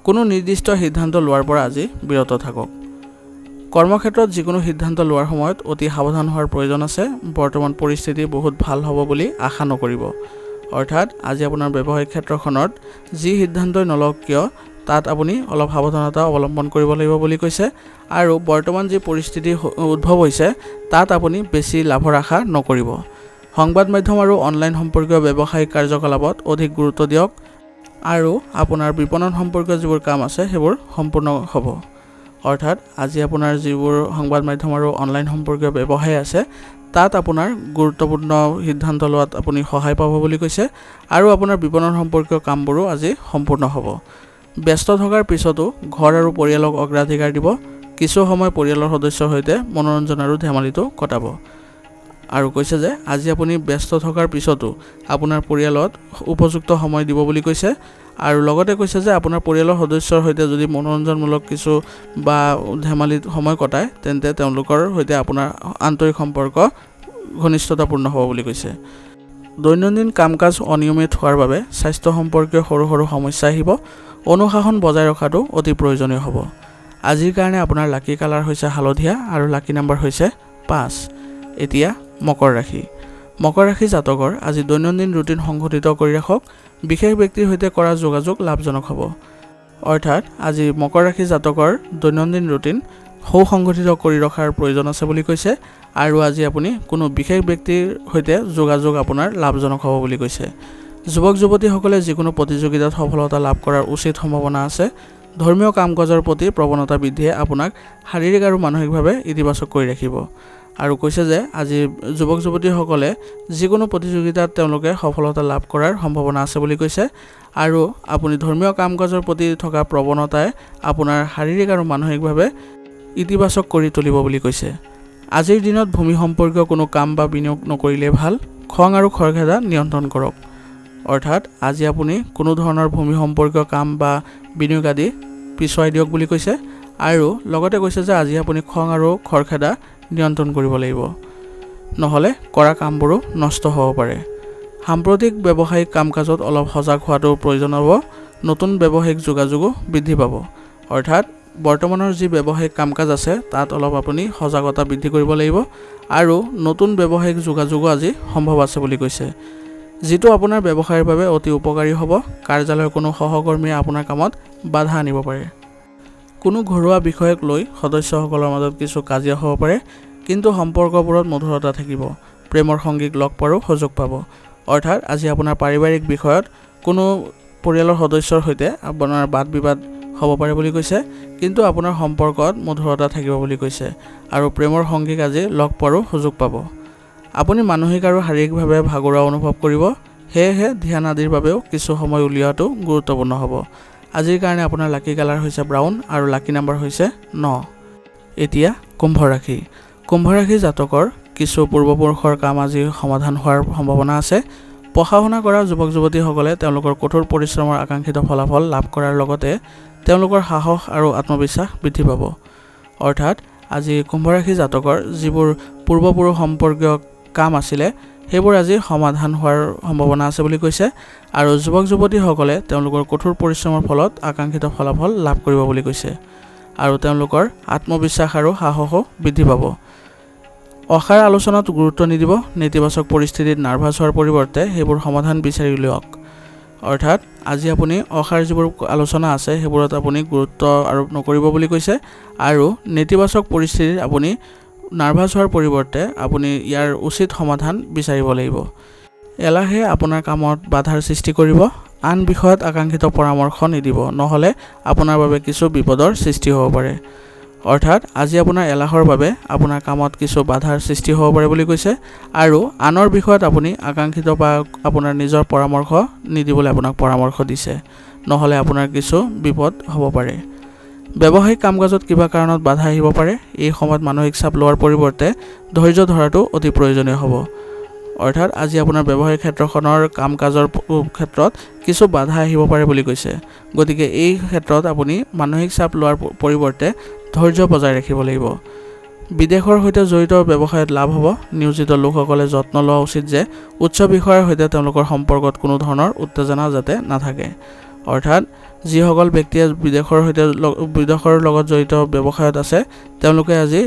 কোনো নিৰ্দিষ্ট সিদ্ধান্ত লোৱাৰ পৰা আজি বিৰত থাকক কৰ্মক্ষেত্ৰত যিকোনো সিদ্ধান্ত লোৱাৰ সময়ত অতি সাৱধান হোৱাৰ প্ৰয়োজন আছে বৰ্তমান পৰিস্থিতি বহুত ভাল হ'ব বুলি আশা নকৰিব অৰ্থাৎ আজি আপোনাৰ ব্যৱসায়িক ক্ষেত্ৰখনত যি সিদ্ধান্তই নলওক কিয় তাত আপুনি অলপ সাৱধানতা অৱলম্বন কৰিব লাগিব বুলি কৈছে আৰু বৰ্তমান যি পৰিস্থিতি উদ্ভৱ হৈছে তাত আপুনি বেছি লাভৰ আশা নকৰিব সংবাদ মাধ্যম আৰু অনলাইন সম্পৰ্কীয় ব্যৱসায়িক কাৰ্যকলাপত অধিক গুৰুত্ব দিয়ক আৰু আপোনাৰ বিপণন সম্পৰ্কীয় যিবোৰ কাম আছে সেইবোৰ সম্পূৰ্ণ হ'ব অৰ্থাৎ আজি আপোনাৰ যিবোৰ সংবাদ মাধ্যম আৰু অনলাইন সম্পৰ্কীয় ব্যৱসায় আছে তাত আপোনাৰ গুৰুত্বপূৰ্ণ সিদ্ধান্ত লোৱাত আপুনি সহায় পাব বুলি কৈছে আৰু আপোনাৰ বিপণন সম্পৰ্কীয় কামবোৰো আজি সম্পূৰ্ণ হ'ব ব্যস্ত থকাৰ পিছতো ঘৰ আৰু পৰিয়ালক অগ্ৰাধিকাৰ দিব কিছু সময় পৰিয়ালৰ সদস্যৰ সৈতে মনোৰঞ্জন আৰু ধেমালিটো কটাব আৰু কৈছে যে আজি আপুনি ব্যস্ত থকাৰ পিছতো আপোনাৰ পৰিয়ালত উপযুক্ত সময় দিব বুলি কৈছে আৰু লগতে কৈছে যে আপোনাৰ পৰিয়ালৰ সদস্যৰ সৈতে যদি মনোৰঞ্জনমূলক কিছু বা ধেমালিত সময় কটায় তেন্তে তেওঁলোকৰ সৈতে আপোনাৰ আন্তৰিক সম্পৰ্ক ঘনিষ্ঠতাপূৰ্ণ হ'ব বুলি কৈছে দৈনন্দিন কাম-কাজ অনিয়মিত হোৱাৰ বাবে স্বাস্থ্য সম্পৰ্কীয় সৰু সৰু সমস্যা আহিব অনুশাসন বজাই ৰখাটো অতি প্ৰয়োজনীয় হ'ব আজিৰ কাৰণে আপোনাৰ লাকি কালাৰ হৈছে হালধীয়া আৰু লাকি নম্বৰ হৈছে 5 এতিয়া মকৰ ৰাশি জাতকৰ আজি দৈনন্দিন ৰুটিন সংঘটিত কৰি ৰাখক বিশেষ ব্যক্তিৰ সৈতে কৰা যোগাযোগ লাভজনক হ'ব অৰ্থাৎ আজি মকৰ ৰাশি জাতকৰ দৈনন্দিন ৰুটিন সুসংগঠিত কৰি ৰখাৰ প্ৰয়োজন আছে বুলি কৈছে আৰু আজি আপুনি কোনো বিশেষ ব্যক্তিৰ সৈতে যোগাযোগ আপোনাৰ লাভজনক হ'ব বুলি কৈছে যুৱক যুৱতীসকলে যিকোনো প্ৰতিযোগিতাত সফলতা লাভ কৰাৰ উচিত সম্ভাৱনা আছে ধৰ্মীয় কাম-কাজৰ প্ৰতি প্ৰৱণতা বৃদ্ধিয়ে আপোনাক শাৰীৰিক আৰু মানসিকভাৱে ইতিবাচক কৰি ৰাখিব আৰু কৈছে যে আজি যুৱক যুৱতীসকলে যিকোনো প্ৰতিযোগিতাত তেওঁলোকে সফলতা লাভ কৰাৰ সম্ভাৱনা আছে বুলি কৈছে আৰু আপুনি ধৰ্মীয় কাম-কাজৰ প্ৰতি থকা প্ৰৱণতাই আপোনাৰ শাৰীৰিক আৰু মানসিকভাৱে ইতিবাচক কৰি তুলিব বুলি কৈছে। আজিৰ দিনত ভূমি সম্পৰ্কীয় কোনো কাম বা বিনিয়োগ নকৰিলে ভাল। খং আৰু খৰখেদা নিয়ন্ত্ৰণ কৰক। অৰ্থাৎ আজি আপুনি কোনো ধৰণৰ ভূমি সম্পৰ্কীয় কাম বা বিনিয়োগ আদি পিছুৱাই দিয়ক বুলি কৈছে আৰু লগতে কৈছে যে আজি আপুনি খং আৰু খৰখেদা নিয়ন্ত্ৰণ কৰিব লাগিব, নহ'লে কৰা কামবোৰো নষ্ট হ'ব পাৰে। সাম্প্ৰতিক ব্যৱসায়িক কাম-কাজত অলপ সজাগ হোৱাটো প্ৰয়োজন হ'ব। নতুন ব্যৱসায়িক যোগাযোগো বৃদ্ধি পাব। অৰ্থাৎ বৰ্তমানৰ যি ব্যৱসায়িক কাম-কাজ আছে তাত অলপ আপুনি সজাগতা বৃদ্ধি কৰিব লাগিব আৰু নতুন ব্যৱসায়িক যোগাযোগো আজি সম্ভৱ আছে বুলি কৈছে, যিটো আপোনাৰ ব্যৱসায়ৰ বাবে অতি উপকাৰী হ'ব। কাৰ্যালয়ৰ কোনো সহকৰ্মীয়ে আপোনাৰ কামত বাধা আনিব পাৰে। কোনো ঘৰুৱা বিষয়ক লৈ সদস্যসকলৰ মাজত কিছু কাজিয়া হ'ব পাৰে, কিন্তু সম্পৰ্কবোৰত মধুৰতা থাকিব। প্ৰেমৰ সংগীক লগ পোৱাৰো সুযোগ পাব। অৰ্থাৎ আজি আপোনাৰ পাৰিবাৰিক বিষয়ত কোনো পৰিয়ালৰ সদস্যৰ সৈতে আপোনাৰ বাদ বিবাদ হ'ব পাৰে বুলি কৈছে, কিন্তু আপোনাৰ সম্পৰ্কত মধুৰতা থাকিব বুলি কৈছে আৰু প্ৰেমৰ সংগীক আজি লগ পোৱাৰো সুযোগ পাব। আপুনি মানসিক আৰু শাৰীৰিকভাৱে ভাগৰুৱা অনুভৱ কৰিব, সেয়েহে ধ্যান আদিৰ বাবেও কিছু সময় উলিওৱাটো গুৰুত্বপূৰ্ণ হ'ব। আজিৰ কাৰণে আপোনাৰ লাকি কালাৰ হৈছে ব্ৰাউন আৰু লাকি নাম্বাৰ হৈছে 9। এতিয়া কুম্ভ ৰাশি। কুম্ভ ৰাশি জাতকৰ কিছু পূৰ্বপুৰুষৰ কাম আজি সমাধান হোৱাৰ সম্ভাৱনা আছে। পঢ়া-শুনা কৰা যুৱক যুৱতীসকলে তেওঁলোকৰ কঠোৰ পৰিশ্ৰমৰ আকাংক্ষিত ফলাফল লাভ কৰাৰ লগতে তেওঁলোকৰ সাহস আৰু আত্মবিশ্বাস বৃদ্ধি পাব। অৰ্থাৎ আজি কুম্ভ ৰাশি জাতকৰ যিবোৰ পূৰ্বপুৰুষ সম্পৰ্কীয় কাম আছিলে সেইবোৰ আজি সমাধান হোৱাৰ সম্ভাৱনা আছে বুলি কৈছে আৰু যুৱক যুৱতীসকলে তেওঁলোকৰ কঠোৰ পৰিশ্ৰমৰ ফলত আকাংক্ষিত ফলাফল লাভ কৰিব বুলি কৈছে আৰু তেওঁলোকৰ আত্মবিশ্বাস আৰু সাহসো বৃদ্ধি পাব। অসাৰ আলোচনাত গুৰুত্ব নিদিব। নেতিবাচক পৰিস্থিতিত নাৰ্ভাছ হোৱাৰ পৰিৱৰ্তে সেইবোৰ সমাধান বিচাৰি উলিয়াওক। অৰ্থাৎ আজি আপুনি অসাৰ যিবোৰ আলোচনা আছে সেইবোৰত আপুনি গুৰুত্ব আৰোপ নকৰিব বুলি কৈছে আৰু নেতিবাচক পৰিস্থিতিত আপুনি নাৰ্ভাছ হোৱাৰ পৰিৱৰ্তে আপুনি ইয়াৰ উচিত সমাধান বিচাৰিব লাগিব। এলাহে আপোনাৰ কামত বাধাৰ সৃষ্টি কৰিব। আন বিষয়ত আকাংক্ষিত পৰামৰ্শ নিদিব, নহ'লে আপোনাৰ বাবে কিছু বিপদৰ সৃষ্টি হ'ব পাৰে। অৰ্থাৎ আজি আপোনাৰ এলাহৰ বাবে আপোনাৰ কামত কিছু বাধাৰ সৃষ্টি হ'ব পাৰে বুলি কৈছে আৰু আনৰ বিষয়ত আপুনি আকাংক্ষিত বা আপোনাৰ নিজৰ পৰামৰ্শ নিদিবলৈ আপোনাক পৰামৰ্শ দিছে, নহ'লে আপোনাৰ কিছু বিপদ হ'ব পাৰে। ব্যৱসায়িক কাম-কাজত কিবা কাৰণত বাধা আহিব পাৰে। এই সময়ত মানসিক চাপ লোৱাৰ পৰিৱৰ্তে ধৈৰ্য ধৰাটো অতি প্ৰয়োজনীয় হ'ব। অৰ্থাৎ আজি আপোনাৰ ব্যৱসায়িক ক্ষেত্ৰখনৰ কাম-কাজৰ ক্ষেত্ৰত কিছু বাধা আহিব পাৰে বুলি কৈছে, গতিকে এই ক্ষেত্ৰত আপুনি মানসিক চাপ লোৱাৰ পৰিৱৰ্তে ধৈৰ্য বজাই ৰাখিব লাগিব। বিদেশৰ সৈতে জড়িত ব্যৱসায়ত লাভ হ'ব। নিয়োজিত লোকসকলে যত্ন লোৱা উচিত যে উচ্চ বিষয়াৰ সৈতে তেওঁলোকৰ সম্পৰ্কত কোনো ধৰণৰ উত্তেজনা যাতে নাথাকে। অৰ্থাৎ যিসকল ব্যক্তিয়ে বিদেশৰ লগত জড়িত ব্যৱসায়ত আছে তেওঁলোকে আজি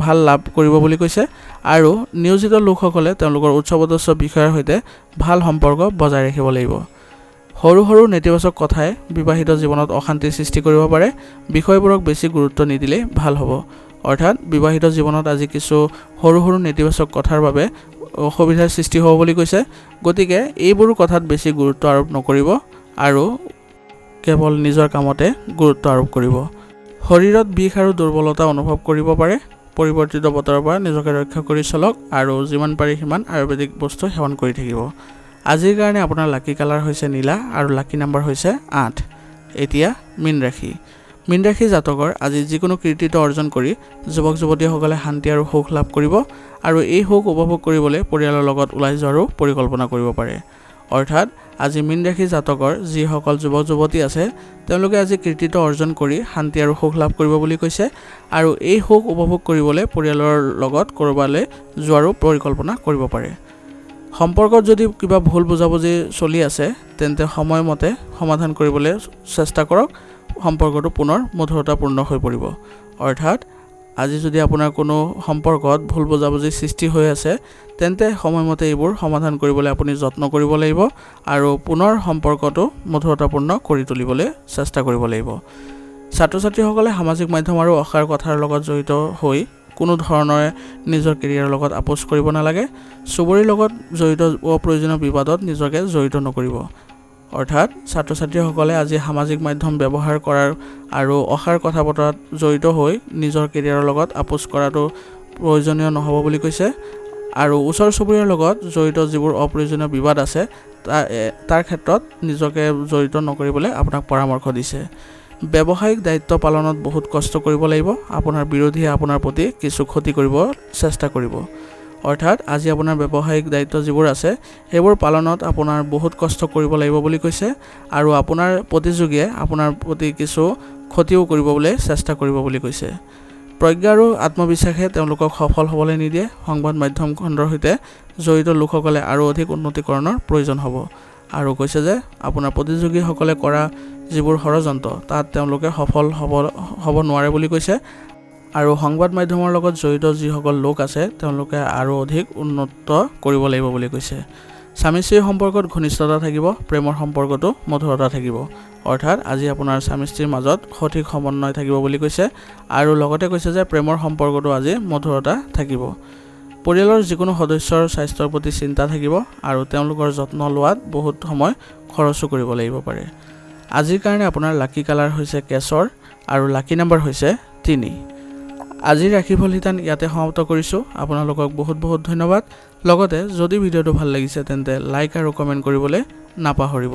ভাল লাভ কৰিব বুলি কৈছে আৰু নিয়োজিত লোকসকলে তেওঁলোকৰ উচ্চপদস্থ বিষয়াৰ সৈতে ভাল সম্পৰ্ক বজাই ৰাখিব লাগিব। সৰু সৰু নেতিবাচক কথাই বিবাহিত জীৱনত অশান্তিৰ সৃষ্টি কৰিব পাৰে। বিষয়বোৰক বেছি গুৰুত্ব নিদিলেই ভাল হ'ব। অৰ্থাৎ বিবাহিত জীৱনত আজি কিছু সৰু সৰু নেতিবাচক কথাৰ বাবে অসুবিধাৰ সৃষ্টি হ'ব বুলি কৈছে, গতিকে এইবোৰ কথাত বেছি গুৰুত্ব আৰোপ নকৰিব আৰু কেৱল নিজৰ কামতে গুৰুত্ব আৰোপ কৰিব। শৰীৰত বিষ আৰু দুৰ্বলতা অনুভৱ কৰিব পাৰে। পৰিৱৰ্তিত বতৰৰ পৰা নিজকে ৰক্ষা কৰি চলক আৰু যিমান পাৰি সিমান আয়ুৰ্বেদিক বস্তু সেৱন কৰি থাকিব। আজিৰ কাৰণে আপোনাৰ লাকি কালাৰ হৈছে নীলা আৰু লাকি নাম্বাৰ হৈছে 8। এতিয়া মীন ৰাশি। মীন ৰাশি জাতকৰ আজি যিকোনো কৃতিত্ব অৰ্জন কৰি যুৱক যুৱতীসকলে শান্তি আৰু সুখ লাভ কৰিব আৰু এই সুখ উপভোগ কৰিবলৈ পৰিয়ালৰ লগত ওলাই যোৱাৰো পৰিকল্পনা কৰিব পাৰে। অৰ্থাৎ আজি মীন ৰাশি জাতকৰ যিসকল যুৱক যুৱতী আছে তেওঁলোকে আজি কৃতিত্ব অৰ্জন কৰি শান্তি আৰু সুখ লাভ কৰিব বুলি কৈছে আৰু এই সুখ উপভোগ কৰিবলৈ পৰিয়ালৰ লগত ক'ৰবালৈ যোৱাৰো পৰিকল্পনা কৰিব পাৰে। সম্পৰ্কত যদি কিবা ভুল বুজাবুজি চলি আছে তেন্তে সময়মতে সমাধান কৰিবলৈ চেষ্টা কৰক। সম্পৰ্কটো পুনৰ মধুৰতাপূৰ্ণ হৈ পৰিব। অৰ্থাৎ আজি যদি আপোনাৰ কোনো সম্পৰ্কত ভুল বুজাবুজিৰ সৃষ্টি হৈ আছে তেন্তে সময়মতে এইবোৰ সমাধান কৰিবলৈ আপুনি যত্ন কৰিব লাগিব আৰু পুনৰ সম্পৰ্কটো মধুৰতাপূৰ্ণ কৰি তুলিবলৈ চেষ্টা কৰিব লাগিব। ছাত্ৰ ছাত্ৰীসকলে সামাজিক মাধ্যম আৰু অসাৰ কথাৰ লগত জড়িত হৈ কোনো ধৰণৰে নিজৰ কেৰিয়াৰৰ লগত আপোচ কৰিব নালাগে। চুবুৰীৰ লগত জড়িত অপ্ৰয়োজনীয় বিবাদত নিজকে জড়িত নকৰিব। অৰ্থাৎ ছাত্ৰ ছাত্ৰীসকলে আজি সামাজিক মাধ্যম ব্যৱহাৰ কৰাৰ আৰু অসাৰ কথা বতৰাত জড়িত হৈ নিজৰ কেৰিয়াৰৰ লগত আপোচ কৰাটো প্ৰয়োজনীয় নহ'ব বুলি কৈছে আৰু ওচৰ চুবুৰীয়াৰ লগত জড়িত যিবোৰ অপ্ৰয়োজনীয় বিবাদ আছে তাৰ ক্ষেত্ৰত নিজকে জড়িত নকৰিবলৈ আপোনাক পৰামৰ্শ দিছে। ব্যৱসায়িক দায়িত্ব পালনত বহুত কষ্ট কৰিব লাগিব। আপোনাৰ বিৰোধীয়ে আপোনাৰ প্ৰতি কিছু ক্ষতি কৰিব চেষ্টা কৰিব। অৰ্থাৎ আজি আপোনাৰ ব্যৱসায়িক দায়িত্ব যিবোৰ আছে সেইবোৰ পালনত আপোনাৰ বহুত কষ্ট কৰিব লাগিব বুলি কৈছে আৰু আপোনাৰ প্ৰতিযোগীয়ে আপোনাৰ প্ৰতি কিছু ক্ষতিও কৰিবলৈ চেষ্টা কৰিব বুলি কৈছে। প্ৰজ্ঞা আৰু আত্মবিশ্বাসে তেওঁলোকক সফল হ'বলৈ নিদিয়ে। সংবাদ মাধ্যম খণ্ডৰ সৈতে জড়িত লোকসকলে আৰু অধিক উন্নতিকৰণৰ প্ৰয়োজন হ'ব আৰু কৈছে যে আপোনাৰ প্ৰতিযোগীসকলে কৰা যিবোৰ ষড়যন্ত্ৰ তাত তেওঁলোকে সফল হ'ব নোৱাৰে বুলি কৈছে আৰু সংবাদ মাধ্যমৰ লগত জড়িত যিসকল লোক আছে তেওঁলোকে আৰু অধিক উন্নত কৰিব লাগিব বুলি কৈছে। স্বামী স্ত্ৰীৰ সম্পৰ্কত ঘনিষ্ঠতা থাকিব, প্ৰেমৰ সম্পৰ্কতো মধুৰতা থাকিব। অৰ্থাৎ আজি আপোনাৰ স্বামী স্ত্ৰীৰ মাজত সঠিক সমন্বয় থাকিব বুলি কৈছে আৰু লগতে কৈছে যে প্ৰেমৰ সম্পৰ্কতো আজি মধুৰতা থাকিব। পৰিয়ালৰ যিকোনো সদস্যৰ স্বাস্থ্যৰ প্ৰতি চিন্তা থাকিব আৰু তেওঁলোকৰ যত্ন লোৱাত বহুত সময় খৰচো কৰিব লাগিব পাৰে। আজিৰ কাৰণে আপোনাৰ লাকি কালাৰ হৈছে কেশৰ আৰু লাকি নাম্বাৰ হৈছে 3। আজিৰ ৰাশিফল শিতান ইয়াতে সমাপ্ত কৰিছোঁ। আপোনালোকক বহুত বহুত ধন্যবাদ। লগতে যদি ভিডিঅ'টো ভাল লাগিছে তেন্তে লাইক আৰু কমেণ্ট কৰিবলৈ নাপাহৰিব।